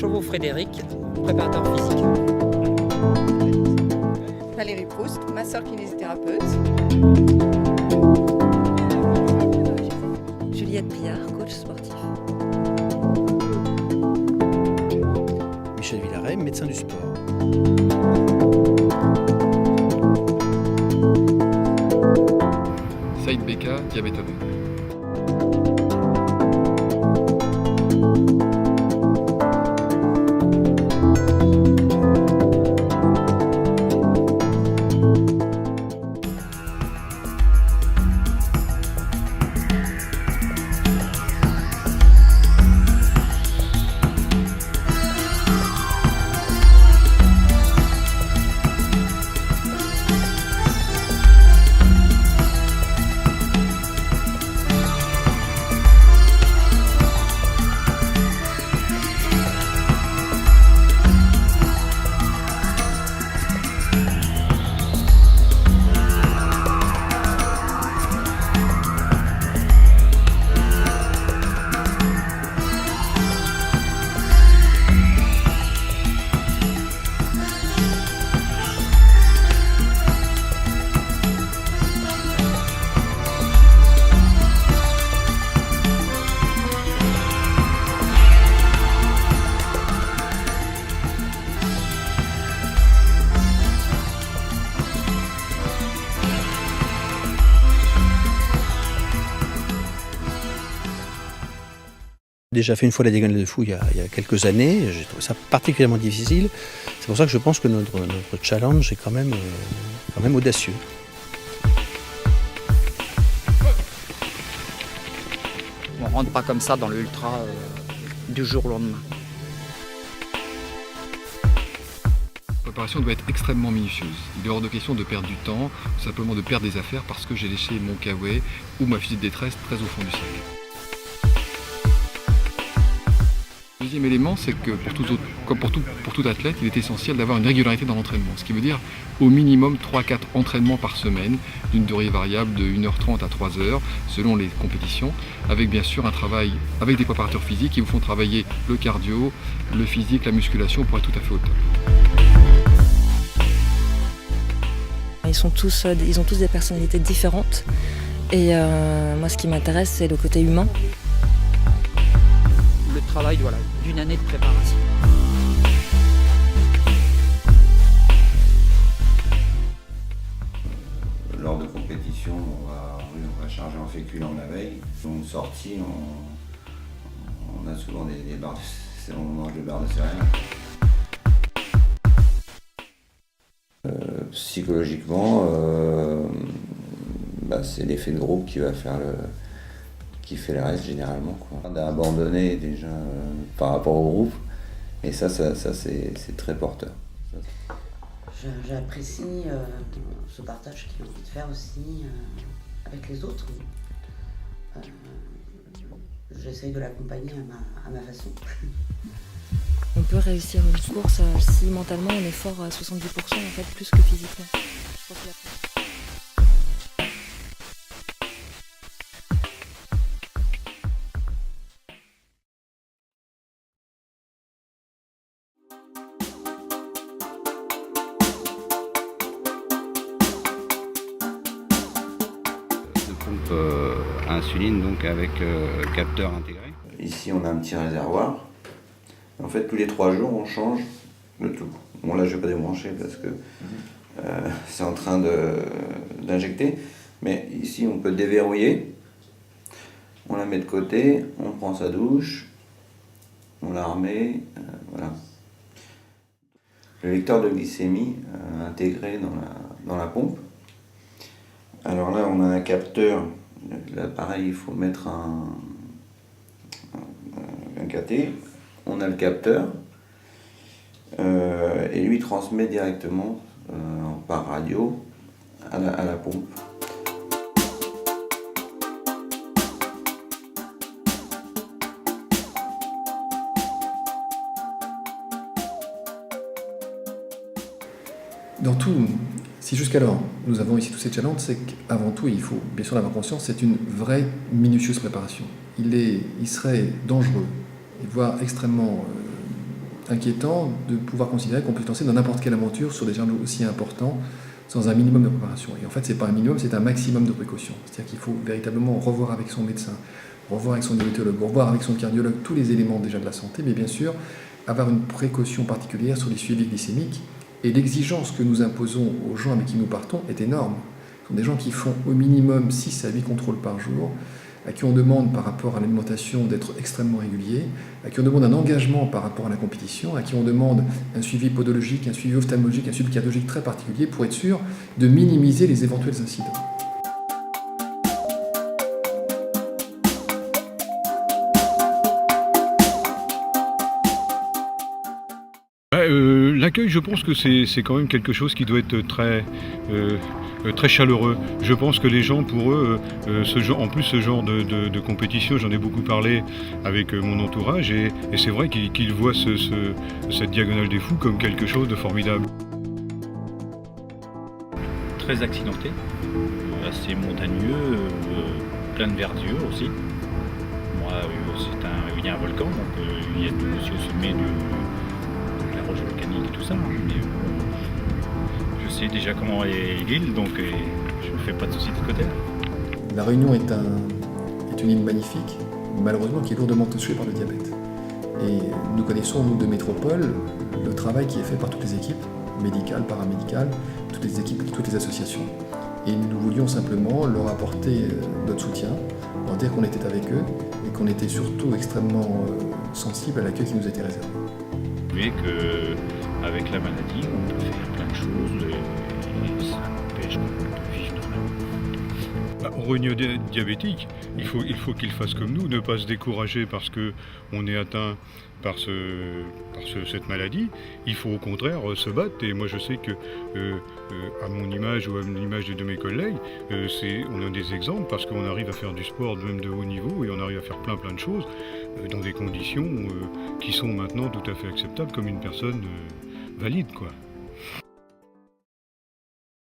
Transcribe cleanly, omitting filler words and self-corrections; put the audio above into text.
Chauveau-Frédéric, préparateur physique. Valérie Proust, masseur kinésithérapeute. Juliette Billard, coach sportif. Michel Villaret, médecin du sport. Saïd Beka, diabétologue. Déjà fait une fois la diagonale de fou il y a quelques années, j'ai trouvé ça particulièrement difficile. C'est pour ça que je pense que notre challenge est quand même audacieux. On ne rentre pas comme ça dans le ultra du jour au lendemain. La préparation doit être extrêmement minutieuse. Il est hors de question de perdre du temps, simplement de perdre des affaires parce que j'ai laissé mon kawaii ou ma fusil de détresse très au fond du sac. Le deuxième élément, c'est que comme pour tout athlète, il est essentiel d'avoir une régularité dans l'entraînement. Ce qui veut dire au minimum 3-4 entraînements par semaine, d'une durée variable de 1h30 à 3h, selon les compétitions, avec bien sûr un travail avec des préparateurs physiques qui vous font travailler le cardio, le physique, la musculation pour être tout à fait au top. Ils ont tous des personnalités différentes. Et moi, ce qui m'intéresse, c'est le côté humain. Le travail d'une année de préparation. Lors de compétition, on va charger en féculent la veille. Donc sortie, on a souvent des barres de, on mange des barres de céréales. Psychologiquement, c'est l'effet de groupe qui fait le reste généralement, quoi. D'abandonner déjà par rapport au groupe, et ça c'est très porteur. J'apprécie ce partage qu'il a envie de faire aussi avec les autres. J'essaye de l'accompagner à ma façon. On peut réussir une course si mentalement on est fort à 70% en fait, plus que physiquement. Je pense que de pompe à insuline, donc avec capteur intégré. Ici on a un petit réservoir. En fait tous les 3 jours on change le tout. Bon là je vais pas débrancher parce que c'est en train d'injecter. Mais ici on peut déverrouiller. On la met de côté, on prend sa douche, on la remet, voilà. Le lecteur de glycémie intégré dans la pompe. Alors là, on a un capteur. Là, pareil, il faut mettre un cathé. On a le capteur. Et lui, il transmet directement par radio à la pompe. Dans tout, si jusqu'alors nous avons ici tous ces challenges, c'est qu'avant tout, il faut bien sûr en avoir conscience, c'est une vraie minutieuse préparation. Il serait dangereux, voire extrêmement inquiétant de pouvoir considérer qu'on peut se lancer dans n'importe quelle aventure sur des challenges aussi importants sans un minimum de préparation. Et en fait, c'est pas un minimum, c'est un maximum de précaution. C'est-à-dire qu'il faut véritablement revoir avec son médecin, revoir avec son diabétologue, revoir avec son cardiologue tous les éléments déjà de la santé, mais bien sûr, avoir une précaution particulière sur les suivis glycémiques. Et l'exigence que nous imposons aux gens avec qui nous partons est énorme. Ce sont des gens qui font au minimum 6 à 8 contrôles par jour, à qui on demande par rapport à l'alimentation d'être extrêmement régulier, à qui on demande un engagement par rapport à la compétition, à qui on demande un suivi podologique, un suivi ophtalmologique, un suivi cardiologique très particulier pour être sûr de minimiser les éventuels incidents. L'accueil, je pense que c'est quand même quelque chose qui doit être très chaleureux. Je pense que les gens, pour eux, ce genre de compétition, j'en ai beaucoup parlé avec mon entourage, et c'est vrai qu'ils voient cette Diagonale des Fous comme quelque chose de formidable. Très accidenté, assez montagneux, plein de verdure aussi. Moi, il y a un volcan, donc il y a tout aussi au sommet de la roche volcanique et tout ça. Mais je sais déjà comment est l'île, donc je ne me fais pas de soucis de ce côté-là. La Réunion est une île magnifique, malheureusement qui est lourdement touchée par le diabète. Et nous connaissons, nous, de métropole, le travail qui est fait par toutes les équipes, médicales, paramédicales, toutes les équipes, toutes les associations. Et nous voulions simplement leur apporter notre soutien, leur dire qu'on était avec eux et qu'on était surtout extrêmement sensible à l'accueil qui nous était réservé. Mais qu'avec la maladie, on peut faire plein de choses et ça empêche de vivre normalement. Au Réunion diabétique, il faut qu'il fasse comme nous, ne pas se décourager parce qu'on est atteint par cette maladie. Il faut au contraire se battre. Et moi je sais que, à mon image ou à l'image de mes collègues, on a des exemples parce qu'on arrive à faire du sport même de haut niveau et on arrive à faire plein de choses dans des conditions qui sont maintenant tout à fait acceptables comme une personne valide, quoi.